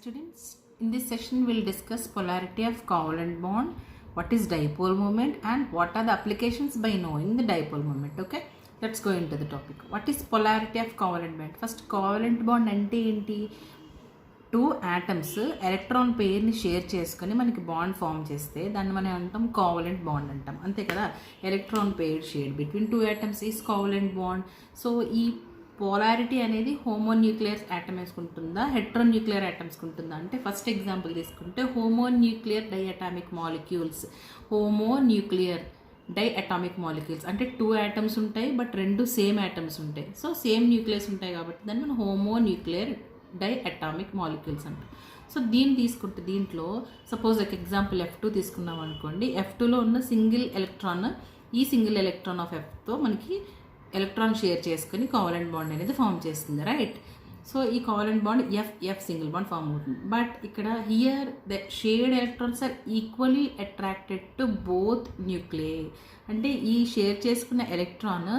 Students, in this session we'll discuss polarity of covalent bond, what is dipole moment and what are the applications by knowing the dipole moment. Okay, let's go into the topic. What is polarity of covalent bond? First, covalent bond ante enti? Two atoms electron Perni share చేసుకొని మనకి bond form చేస్తే దాన్ని మనం అంటాం covalent bond అంటాం, అంతే కదా. Electron pair share between two atoms is covalent bond. So ఈ పోలారిటీ అనేది హోమోన్యూక్లియర్ యాటమ్ వేసుకుంటుందా, హెట్రోన్యూక్లియర్ యాటమ్స్కి ఉంటుందా అంటే ఫస్ట్ ఎగ్జాంపుల్ తీసుకుంటే హోమోన్యూక్లియర్ డైఅటామిక్ మాలిక్యూల్స్. హోమోన్యూక్లియర్ డైఅటామిక్ మాలిక్యూల్స్ అంటే టూ యాటమ్స్ ఉంటాయి బట్ రెండు సేమ్ యాటమ్స్ ఉంటాయి. సో సేమ్ న్యూక్లియస్ ఉంటాయి కాబట్టి దాన్ని మనం హోమోన్యూక్లియర్ డైఅటామిక్ మాలిక్యూల్స్ అంట. సో దీన్ని తీసుకుంటే దీంట్లో సపోజ్ ఒక ఎగ్జాంపుల్ F2 తీసుకున్నాం అనుకోండి. F2లో ఉన్న సింగిల్ ఎలక్ట్రాన్ ఈ సింగిల్ ఎలక్ట్రాన్ ఆఫ్ Fతో మనకి ఎలక్ట్రాన్ షేర్ చేసుకుని కోవలెంట్ బాండ్ అనేది ఫామ్ చేస్తుంది, రైట్. సో ఈ covalent bond F single bond form అవుతుంది. బట్ ఇక్కడ here the shared electrons are equally attracted to both nuclei. అంటే ఈ షేర్ చేసుకున్న ఎలక్ట్రాన్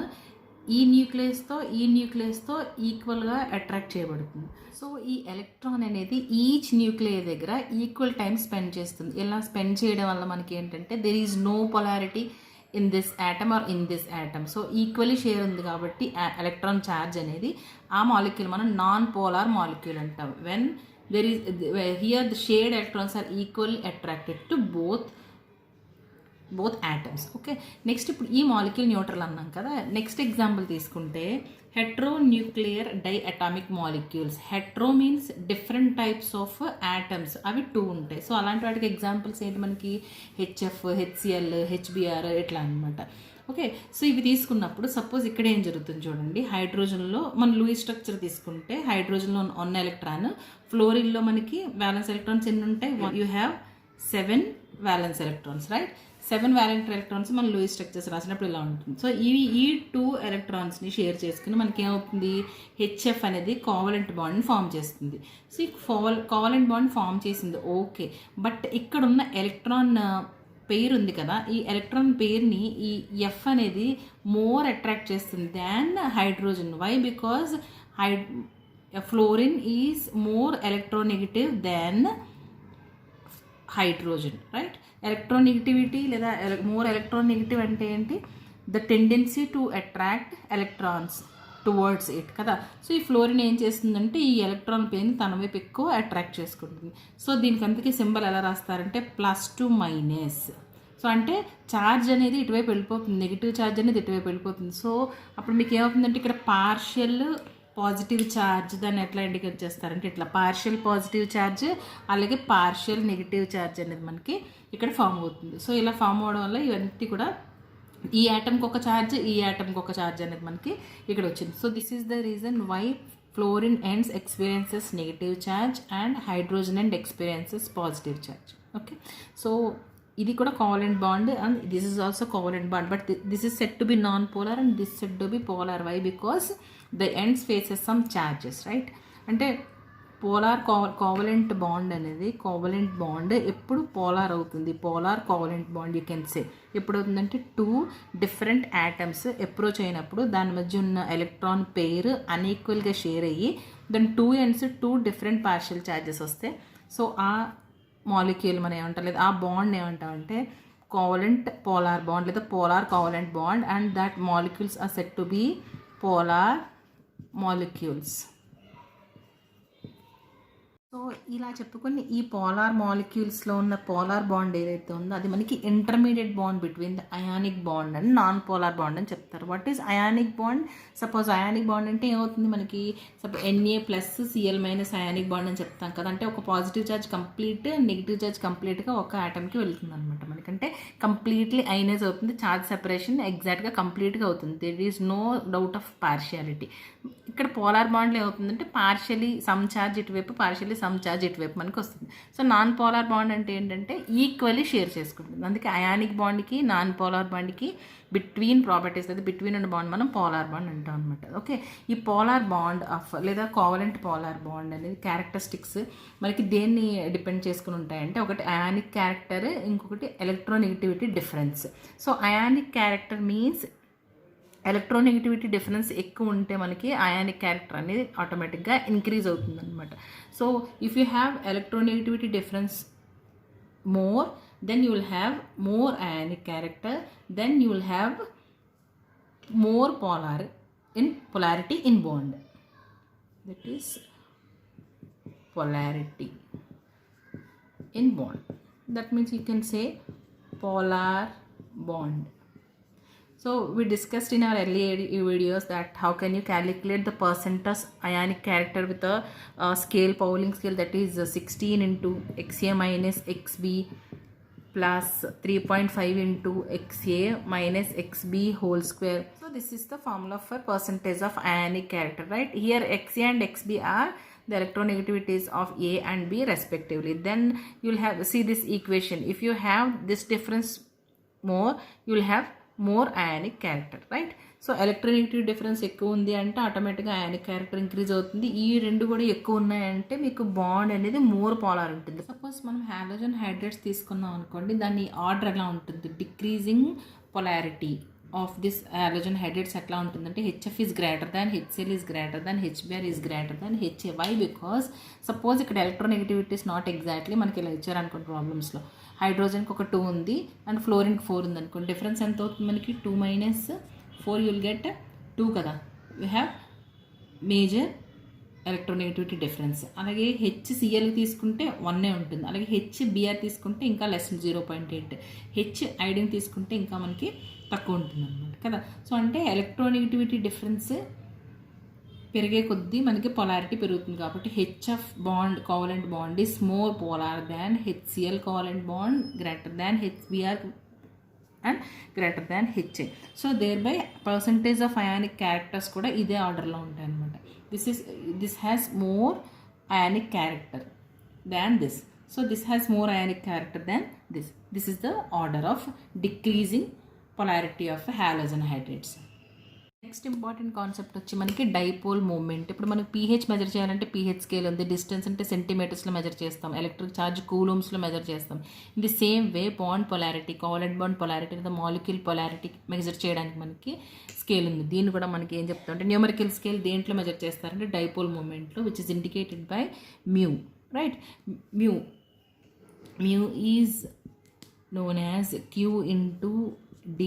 ఈ న్యూక్లియస్తో ఈక్వల్గా అట్రాక్ట్ చేయబడుతుంది. సో ఈ ఎలక్ట్రాన్ అనేది ఈచ్ న్యూక్లియై దగ్గర ఈక్వల్ టైం స్పెండ్ చేస్తుంది. ఇలా స్పెండ్ చేయడం వల్ల మనకి ఏంటంటే there is no polarity in this atom or in this atom. So equally share ఉంది కాబట్టి ఎలక్ట్రాన్ ఛార్జ్ అనేది ఆ మాలిక్యూల్ మనం నాన్ పోలార్ మాలిక్యూల్ అంటాం. When there is here the shared electrons are equally attracted to both atoms. Okay, next ఇప్పుడు ఈ molecule neutral అన్నాం కదా. నెక్స్ట్ ఎగ్జాంపుల్ తీసుకుంటే heteronuclear diatomic molecules. Hetero means different types of atoms, అవి two ఉంటాయి. So అలాంటి వాటికి ఎగ్జాంపుల్స్ ఏంటి మనకి హెచ్ఎఫ్, హెచ్సిఎల్, హెచ్బిఆర్ ఇట్లా అనమాట. ఓకే, సో ఇవి తీసుకున్నప్పుడు సపోజ్ ఇక్కడ ఏం జరుగుతుంది చూడండి. హైడ్రోజన్లో మన లూయిస్ స్ట్రక్చర్ తీసుకుంటే హైడ్రోజన్లో 1 ఎలక్ట్రాన్, ఫ్లోరిన్లో మనకి వ్యాలెన్స్ ఎలక్ట్రాన్స్ ఎన్ని ఉంటాయి? You have 7 violence electrons, right. 7 valent electrons మన లూయిస్ స్ట్రక్చర్స్ రాసినప్పుడు ఇలా ఉంటుంది. సో ఈ 2 ఎలక్ట్రాన్స్ని షేర్ చేసుకుని మనకి ఏమవుతుంది? హెచ్ఎఫ్ అనేది కోవలెంట్ బాండ్ని ఫామ్ చేస్తుంది. సో ఈ కోవలెంట్ బాండ్ ఫామ్ చేసింది, ఓకే. బట్ ఇక్కడ ఉన్న ఎలక్ట్రాన్ పెయిర్ ఉంది కదా, ఈ ఎలక్ట్రాన్ పెయిర్ని ఈ ఎఫ్ అనేది మోర్ అట్రాక్ట్ చేస్తుంది than hydrogen. Why? Because fluorine is more electronegative than hydrogen, right. Electronegativity లేదా మోర్ ఎలక్ట్రోనెగటివ్ అంటే ఏంటి? The tendency to attract electrons towards it కదా. సో ఈ ఫ్లోరిన్ ఏం చేస్తుందంటే ఈ ఎలక్ట్రాన్ పెయిన్ తన వైపు ఎక్కువ అట్రాక్ట్ చేసుకుంటుంది. సో దీనికి అందుకే సింబల్ ఎలా రాస్తారంటే +2-. సో అంటే ఛార్జ్ అనేది ఇటువైపు వెళ్ళిపోతుంది, నెగిటివ్ ఛార్జ్ అనేది ఇటువైపు వెళ్ళిపోతుంది. సో అప్పుడు మీకు ఏమవుతుందంటే ఇక్కడ పార్షియల్ పాజిటివ్ ఛార్జ్ దాన్ని ఎట్లా ఇండికేట్ చేస్తారంటే ఇట్లా పార్షియల్ పాజిటివ్ ఛార్జ్ అలాగే పార్షియల్ నెగిటివ్ ఛార్జ్ అనేది మనకి ఇక్కడ ఫామ్ అవుతుంది. సో ఇలా ఫామ్ అవడం వల్ల ఇవన్నీ కూడా ఈ యాటమ్కి ఒక ఛార్జ్, ఈ యాటమ్కి ఒక ఛార్జ్ అనేది మనకి ఇక్కడ వచ్చింది. So this is the reason why fluorine ends experiences negative charge and hydrogen end experiences positive charge. Okay, so ఇది కూడా covalent bond and this is also covalent bond. But this is said to be non polar and this said to be polar. Why? Because the ends faces some charges, right. అంటే covalent bond అనేది covalent bond ఎప్పుడు polar అవుతుంది? Polar covalent bond you can సే ఎప్పుడు అవుతుందంటే 2 different atoms approach అయినప్పుడు దాని మధ్య ఉన్న ఎలక్ట్రాన్ పెయిర్ అన్ఈక్వల్గా షేర్ అయ్యి దాని 2 ఎండ్స్ 2 డిఫరెంట్ పార్షియల్ ఛార్జెస్ వస్తాయి. సో ఆ మాలిక్యూల్ మనం ఏమంటాం లేదా ఆ బాండ్ ఏమంటామంటే కోవలెంట్ పోలార్ బాండ్ లేదా polar covalent bond and that molecules are said to be polar molecules. So ఇలా చెప్పుకొని ఈ పోలార్ మాలిక్యూల్స్లో ఉన్న పోలార్ బాండ్ ఏదైతే ఉందో అది మనకి intermediate bond between the ionic bond and non polar bond అని చెప్తారు. What is ionic bond? Suppose ionic bond అంటే ఏమవుతుంది మనకి? సపోజ్ Na+Cl- అయానిక్ బాండ్ అని చెప్తాం కదా. అంటే ఒక positive charge complete, negative charge కంప్లీట్గా ఒక ఆటమ్కి వెళ్తుంది అనమాట మనకంటే కంప్లీట్లీ అయనైజ్ అవుతుంది. ఛార్జ్ సెపరేషన్ ఎగ్జాక్ట్గా కంప్లీట్గా అవుతుంది. There is no doubt of partiality. ఇక్కడ పోలార్ బాండ్లో ఏమవుతుందంటే పార్షియలీ సమ్ ఛార్జ్ ఇటువైపు, పార్షియలీ సమ్ ఛార్జ్ ఇటువైపు మనకు వస్తుంది. సో నాన్ పోలార్ బాండ్ అంటే ఏంటంటే ఈక్వల్లీ షేర్ చేసుకుంటుంది. అందుకే అయానిక్ బాండ్కి నాన్ పోలార్ బాండ్కి బిట్వీన్ ప్రాపర్టీస్ లేదా బిట్వీన్ ఉన్న బాండ్ మనం పోలార్ బాండ్ అంటాం అనమాట. ఓకే, ఈ పోలార్ బాండ్ ఆఫ్ లేదా కోవలెంట్ పోలార్ బాండ్ అనేది క్యారెక్టరిస్టిక్స్ మనకి దేన్ని డిపెండ్ చేసుకుని ఉంటాయంటే ఒకటి అయానిక్ క్యారెక్టర్, ఇంకొకటి electronegativity difference. So ionic character means electronegativity difference ఎక్కువ ఉంటే మనకి అయానిక్ క్యారెక్టర్ అనేది ఆటోమేటిక్గా ఇంక్రీజ్ అవుతుంది అనమాట. So if you have electronegativity difference more, then you will have more ionic character, then you will have more polarity in bond. That is polarity in bond. That means you can say polar bond. So we discussed in our earlier videos that how can you calculate the percentage ionic character with a scale, Pauling scale, that is 16 into Xa minus Xb plus 3.5 into Xa minus Xb whole square. So this is the formula for percentage of ionic character, right? Here Xa and Xb are the electronegativities of A and B respectively. Then you will have, see this equation, if you have this difference more, you will have more ionic character, right? So electronegative difference ఎక్కువ ఉంది అంటే ఆటోమేటిక్గా ionic character increase అవుతుంది. ఈ రెండు కూడా ఎక్కువ ఉన్నాయంటే మీకు బాండ్ అనేది మోర్ పోలార్ ఉంటుంది. సపోజ్ మనం హాలోజన్ హైడ్రేట్స్ తీసుకున్నాం అనుకోండి, దాని ఆర్డర్ ఎలా ఉంటుంది, decreasing polarity of this halogen hydrates ఎట్లా ఉంటుందంటే HF is greater than HCl is greater than HBr is greater than HA. Why? Because suppose ఇక్కడ ఎలక్ట్రోనెగటివిటీ ఇస్ నాట్ ఎగ్జాక్ట్లీ మనకి ఇలా ఇచ్చారు అనుకోండి ప్రాబ్లమ్స్లో, హైడ్రోజన్కి ఒక 2 ఉంది అండ్ ఫ్లోరిన్కి 4 ఉంది అనుకోండి, డిఫరెన్స్ ఎంత అవుతుంది మనకి 2 minus 4, యూ విల్ గెట్ 2 కదా. You have major electronegativity difference. అలాగే HCl తీసుకుంటే 1 ఉంటుంది, అలాగే HBr తీసుకుంటే ఇంకా లెస్ 0.8, H ఐడిన్ తీసుకుంటే ఇంకా మనకి తక్కువ ఉంటుంది అన్నమాట కదా. సో అంటే ఎలక్ట్రోనెగటివిటీ డిఫరెన్స్ పెరిగే కొద్దీ మనకి పొలారిటీ పెరుగుతుంది. కాబట్టి HF bond covalent bond is more polar than HCl covalent bond, greater than HBr and greater than HA. So thereby percentage of ionic characters కూడా ఇదే ఆర్డర్లో ఉంటాయి అనమాట. This has more ionic character than this. So this has more ionic character than this. This is the order of decreasing polarity of halogen hydrates. Next important concept వచ్చి మనకి dipole moment. ఇప్పుడు మనకి pH measure చేయాలంటే pH scale ఉంది, distance అంటే సెంటీమీటర్స్లో measure చేస్తాం, electric charge కూలూమ్స్లో measure చేస్తాం. In the same way bond polarity, covalent bond polarity లేదా మాలిక్యూల్ పొలారిటీ మెజర్ చేయడానికి మనకి స్కేల్ ఉంది. దీన్ని కూడా మనకి ఏం చెప్తాం అంటే న్యూమరికల్ స్కేల్ దేంట్లో మెజర్ చేస్తారంటే డైపోల్ మూమెంట్లో, which is indicated by mu, right? Mu is known as Q into D.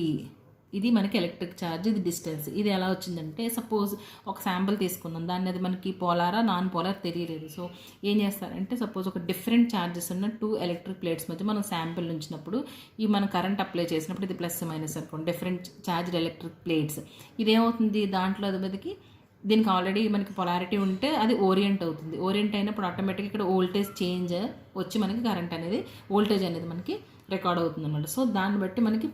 ఇది మనకి ఎలక్ట్రిక్ ఛార్జ్, ఇది డిస్టెన్స్. ఇది ఎలా వచ్చిందంటే సపోజ్ ఒక శాంపుల్ తీసుకున్నాం, దాన్ని అది మనకి పోలారా నాన్ పోలార్ తెలియలేదు. సో ఏం చేస్తారంటే సపోజ్ ఒక డిఫరెంట్ ఛార్జెస్ ఉన్న 2 ఎలక్ట్రిక్ ప్లేట్స్ మధ్య మనం శాంపుల్ ఉంచినప్పుడు ఈ మనం కరెంట్ అప్లై చేసినప్పుడు ఇది ప్లస్ మైనస్ అనుకోండి, డిఫరెంట్ ఛార్జ్డ్ ఎలక్ట్రిక్ ప్లేట్స్. ఇదేమవుతుంది దాంట్లో అది మీదకి దీనికి ఆల్రెడీ మనకి పొలారిటీ ఉంటే అది ఓరియంట్ అవుతుంది. ఓరియంట్ అయినప్పుడు ఆటోమేటిక్గా ఇక్కడ వోల్టేజ్ చేంజ్ వచ్చి మనకి కరెంట్ అనేది వోల్టేజ్ అనేది మనకి రికార్డ్ అవుతుంది అనమాట. సో దాన్ని బట్టి మనకి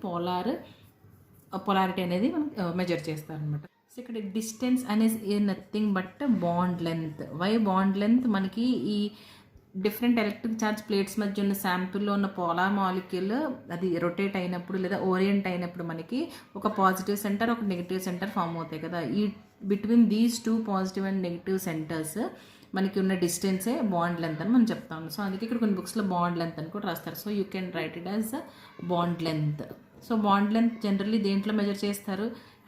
పొలారిటీ అనేది మనం మెజర్ చేస్తారనమాట. సో ఇక్కడ డిస్టెన్స్ అనేది nothing but bond length. Why bond length? మనకి ఈ డిఫరెంట్ ఎలక్ట్రిక్ ఛార్జ్ ప్లేట్స్ మధ్య ఉన్న శాంపుల్లో ఉన్న పోలార్ మాలిక్యూల్ అది రొటేట్ అయినప్పుడు లేదా ఓరియంట్ అయినప్పుడు మనకి ఒక పాజిటివ్ సెంటర్ ఒక నెగిటివ్ సెంటర్ ఫామ్ అవుతాయి కదా. ఈ between these 2 positive and negative centres మనకి ఉన్న డిస్టెన్సే బాండ్ లెంత్ అని మనం చెప్తాము. సో అందుకే ఇక్కడ కొన్ని బుక్స్లో బాండ్ లెంత్ అని కూడా రాస్తారు. So you can write it as bond length. So bond length generally దేంట్లో మెజర్ చేస్తారు?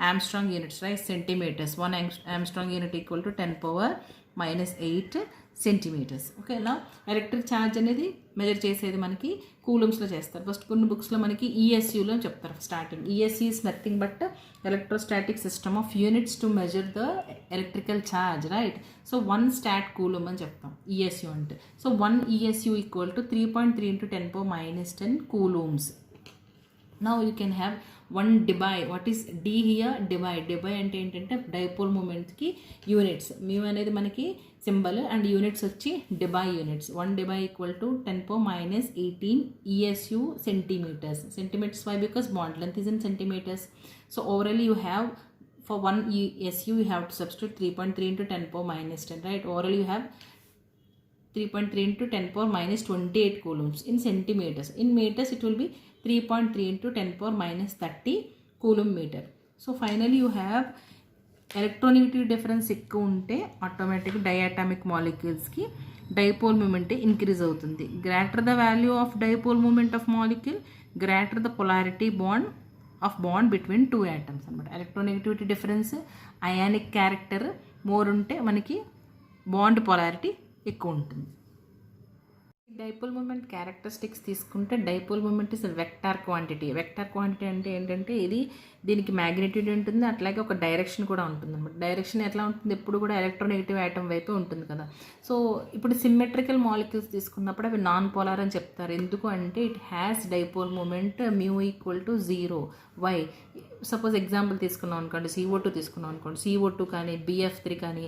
Angstrom units, right? Centimetres. 1 angstrom unit equal to 10⁻⁻⁸ centimetres. ఓకేనా? ఎలక్ట్రిక్ ఛార్జ్ అనేది మెజర్ చేసేది మనకి కూలమ్స్లో చేస్తారు. ఫస్ట్ కొన్ని బుక్స్లో మనకి ESUలో చెప్తారు starting. ESU is nothing but electrostatic system of units to measure the electrical charge, right? So 1 stat coulomb అని చెప్తాం ESU అంటే. So 1 ESU equal to 3.3 × 10⁻⁻10 coulombs. Now you can have 1 debye. What is D here? Debye. Debye అంటే ఏంటంటే dipole మూమెంట్కి units. Mu అనేది మనకి symbol and units వచ్చి debye units. 1 debye equal to 10⁻18 ESU centimetres. Centimetres why? Because bond length is in centimeters. So overall you have for 1 ESU you have to substitute 3.3 × 10⁻10, right? Overall you have 3.3 × 10⁻28 coulombs in centimeters. In meters it will be 3.3 × 10⁻30 coulomb meter. So finally you have electronegativity difference ఎక్కువ ఉంటే automatic diatomic మాలిక్యూల్స్కి dipole moment increase అవుతుంది. Greater the value of dipole moment of molecule, greater the polarity bond of bond between two atoms అనమాట. Electronegativity difference, ionic character more ఉంటే మనకి bond polarity ఎక్కువ ఉంటుంది. Dipole moment characteristics తీసుకుంటే dipole moment is vector quantity. Vector quantity అంటే ఏంటంటే దీనికి magnitude ఉంటుంది, అట్లాగే ఒక డైరెక్షన్ కూడా ఉంటుంది అనమాట. డైరెక్షన్ ఎట్లా ఉంటుంది, ఎప్పుడు కూడా ఎలక్ట్రోనెగటివ్ యాటమ్ వైపే ఉంటుంది కదా. సో ఇప్పుడు సిమ్మెట్రికల్ మాలిక్యూల్స్ తీసుకున్నప్పుడు అవి నాన్ పోలార్ అని చెప్తారు. ఎందుకు అంటే it has dipole moment mu equal to 0. Why? Suppose example తీసుకున్నాం అనుకోండి, CO2 తీసుకున్నాం అనుకోండి, CO2 కానీ BF3 కానీ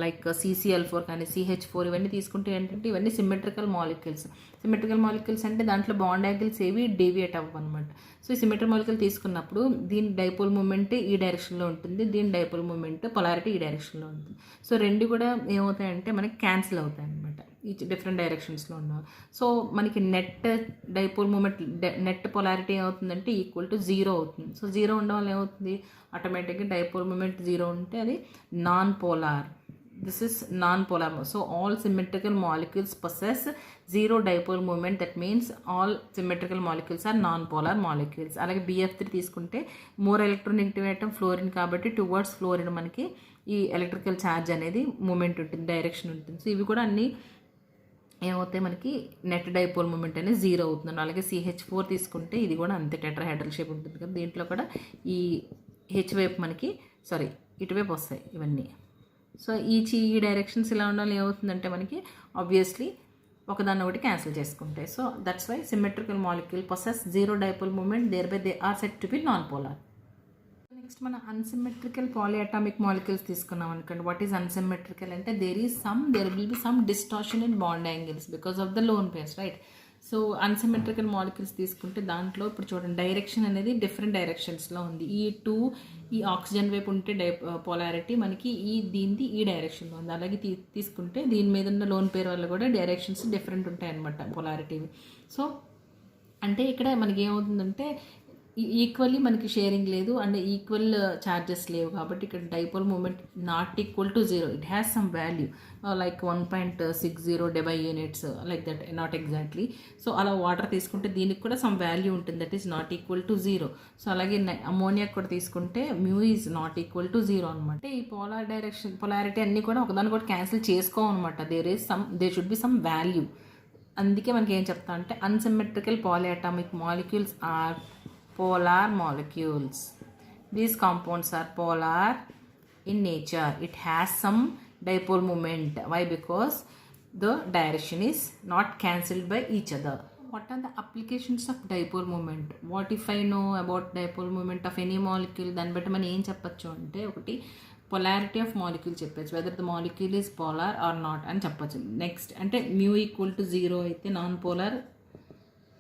లైక్ CCl4 కానీ CH4 ఇవన్నీ తీసుకుంటే ఏంటంటే ఇవన్నీ సిమెట్రికల్ మాలిక్యూల్స్. సిమెట్రికల్ మాలిక్యూల్స్ అంటే దాంట్లో బాండ్ యాంగిల్స్ ఏవి డేవియేట్ అవ్వనమాట. సో ఈ సిమెట్రిక్ మాలిక్యూల్ తీసుకున్నప్పుడు దీని డైపోల్ మూమెంట్ ఈ డైరెక్షన్లో ఉంటుంది, దీని డైపోల్ మూమెంట్ పొలారిటీ ఈ డైరెక్షన్లో ఉంటుంది. సో రెండు కూడా ఏమవుతాయంటే మనకి క్యాన్సిల్ అవుతాయి అనమాట, ఈ డిఫరెంట్ డైరెక్షన్స్లో ఉన్న. సో మనకి net dipole moment net polarity ఏమవుతుందంటే ఈక్వల్ టు 0 అవుతుంది. సో 0 ఉండడం వల్ల ఏమవుతుంది, ఆటోమేటిక్గా డైపోల్ మూమెంట్ 0 ఉంటే అది non polar. This is non polar. So all symmetrical molecules possess 0 dipole moment. That means all symmetrical molecules are non-polar molecules. అలాగే BF3 తీసుకుంటే మోర్ ఎలక్ట్రోనెగటివ్ ఐటమ్ ఫ్లోరిన్ కాబట్టి టువర్డ్స్ ఫ్లోరిన్ మనకి ఈ ఎలక్ట్రికల్ ఛార్జ్ అనేది moment ఉంటుంది, direction ఉంటుంది. So ఇవి కూడా అన్నీ ఏమవుతాయి, మనకి నెట్ డైపోల్ మూమెంట్ అనేది 0 అవుతుంది. అలాగే CH4 తీసుకుంటే ఇది కూడా అంతే టెట్రాహెడ్రల్ షేప్ ఉంటుంది కదా. దీంట్లో కూడా ఈ హెచ్ వైపు మనకి ఇటువైపు వస్తాయి ఇవన్నీ. సో ఈ డైరెక్షన్స్ ఇలా ఉండాలి. ఏమవుతుందంటే మనకి ఆబ్వియస్లీ ఒకదాన్ని ఒకటి క్యాన్సిల్ చేసుకుంటాయి. So that's why symmetrical molecule possess 0 dipole moment, thereby they are said to be non polar. Next మన అన్సిమెట్రికల్ పాలిఅటామిక్ మాలిక్యూల్స్ తీసుకున్నాం అనుకోండి. వాట్ ఈస్ అన్సిమెట్రికల్ అంటే there will be some distortion in bond angles because of the lone pairs, right. So unsymmetrical molecules తీసుకుంటే దాంట్లో ఇప్పుడు చూడండి direction అనేది different డైరెక్షన్స్లో ఉంది. ఈ ఆక్సిజన్ వైపు ఉంటే పోలారిటీ మనకి దీనిది ఈ డైరెక్షన్లో ఉంది. అలాగే తీసుకుంటే దీని మీద ఉన్న లోన్ పేర్ వల్ల కూడా డైరెక్షన్స్ డిఫరెంట్ ఉంటాయి అన్నమాట పొలారిటీ. సో అంటే ఇక్కడ మనకి ఏమవుతుందంటే ఈక్వల్లీ మనకి షేరింగ్ లేదు అండ్ ఈక్వల్ ఛార్జెస్ లేవు కాబట్టి ఇక్కడ dipole moment not equal to 0. It has some value like 1.60 debye units like that, not exactly. So అలా వాటర్ తీసుకుంటే దీనికి కూడా సమ్ వాల్యూ ఉంటుంది, that is not equal to 0. So అలాగే అమోనియా కూడా తీసుకుంటే mu is not equal to 0 అనమాట. ఈ పొలారిటీ అన్నీ కూడా ఒకదాని కూడా క్యాన్సిల్ చేసుకోమన్నమాట. There should be some value. అందుకే మనకి ఏం చెప్తా అంటే unsymmetrical polyatomic molecules are polar molecules. These compounds are polar in nature. It has some dipole moment. Why? Because the direction is not cancelled by each other. What are the applications of dipole moment? What if I know about dipole moment of any molecule? దాన్ని బట్టి మనం ఏం చెప్పచ్చు అంటే ఒకటి polarity of molecule చెప్పచ్చు, whether the molecule is polar or not అని చెప్పచ్చు. నెక్స్ట్ అంటే మ్యూ ఈక్వల్ టు 0 అయితే non polar,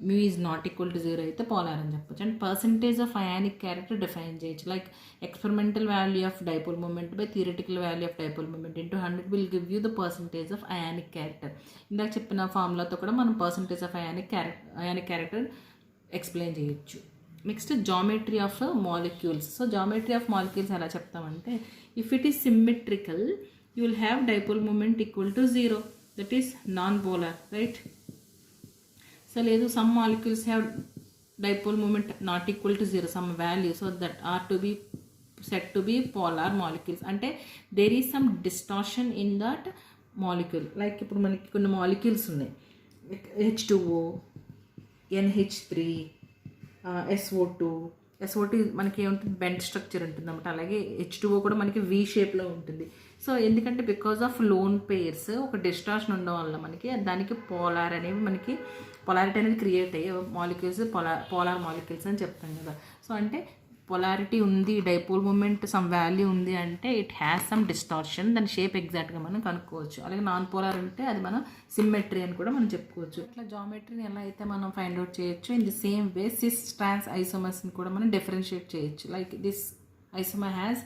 mu is not equal to 0 అయితే పోలార్ అని చెప్పొచ్చు. And percentage of ionic character define చేయొచ్చు. Like experimental value of dipole moment by theoretical value of dipole moment into 100 will give you the percentage of ionic character. ఇందాక చెప్పిన ఫార్ములాతో కూడా మనం percentage of ionic character explain చేయొచ్చు. Next geometry of molecules. So geometry of molecules ఎలా చెప్తామంటే if it is symmetrical you will have dipole moment equal to 0, that is non polar, right. So లేదు some molecules have dipole moment not equal to 0, some value, so that are to be said to be polar molecules. అంటే there is some distortion in that molecule. Like ఇప్పుడు మనకి కొన్ని molecules ఉన్నాయి, H2O, NH3, SO2 మనకి ఏముంటుంది, bend structure ఉంటుంది అన్నమాట. అలాగే H2O కూడా మనకి V షేప్లో ఉంటుంది. సో ఎందుకంటే బికాజ్ ఆఫ్ లోన్ పేర్స్ ఒక డిస్టార్షన్ ఉండడం వల్ల మనకి దానికి పోలార్ అనేవి మనకి పొలారిటీ అనేది క్రియేట్ అయ్యే మాలిక్యూల్స్ పోలార్ మాలిక్యూల్స్ అని చెప్తాం కదా. సో అంటే పొలారిటీ ఉంది, డైపోల్ మూమెంట్ సమ్ వాల్యూ ఉంది అంటే ఇట్ హ్యాస్ సమ్ డిస్టార్షన్, దాని షేప్ ఎగ్జాక్ట్గా మనం కనుక్కోవచ్చు. అలాగే నాన్ పోలార్ అంటే అది మనం సిమ్మెట్రీ అని కూడా మనం చెప్పుకోవచ్చు. ఇట్లా జామెట్రీని ఎలా అయితే మనం ఫైండ్ అవుట్ చేయొచ్చు, in the same way cis trans ఐసోమర్స్ని కూడా మనం డిఫరెన్షియేట్ చేయొచ్చు. Like this isomer has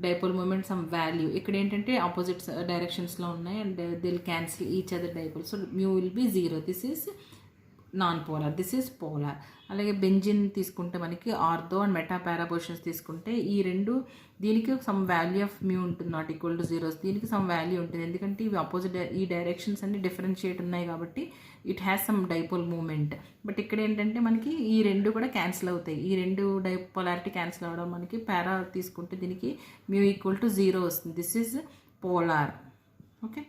dipole moment some value. ఇక్కడ ఏంటంటే ఆపోజిట్ డైరెక్షన్స్లో ఉన్నాయి and they'll cancel each other dipole. So mu will be 0. This is non polar, this is polar. అలాగే benzene తీసుకుంటే మనకి ortho and meta para positions తీసుకుంటే ఈ రెండు, దీనికి సమ్ వాల్యూ ఆఫ్ మ్యూ ఉంటుంది, నాట్ ఈక్వల్ టు జీరోస్, దీనికి some value ఉంటుంది. ఎందుకంటే ఇవి ఆపోజిట్, ఈ డైరెక్షన్స్ అన్ని డిఫరెన్షియేట్ ఉన్నాయి కాబట్టి it has some dipole moment. But ఇక్కడ ఏంటంటే మనకి ఈ రెండు కూడా క్యాన్సిల్ అవుతాయి. ఈ రెండు పొలారిటీ క్యాన్సిల్ అవ్వడం, మనకి పారా తీసుకుంటే దీనికి మ్యూ ఈక్వల్ టు జీరో వస్తుంది. This is polar. Okay,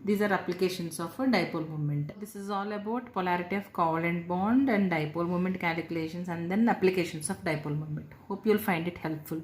these are applications of a dipole moment. This is all about polarity of covalent bond and dipole moment calculations and then applications of dipole moment. Hope you'll find it helpful.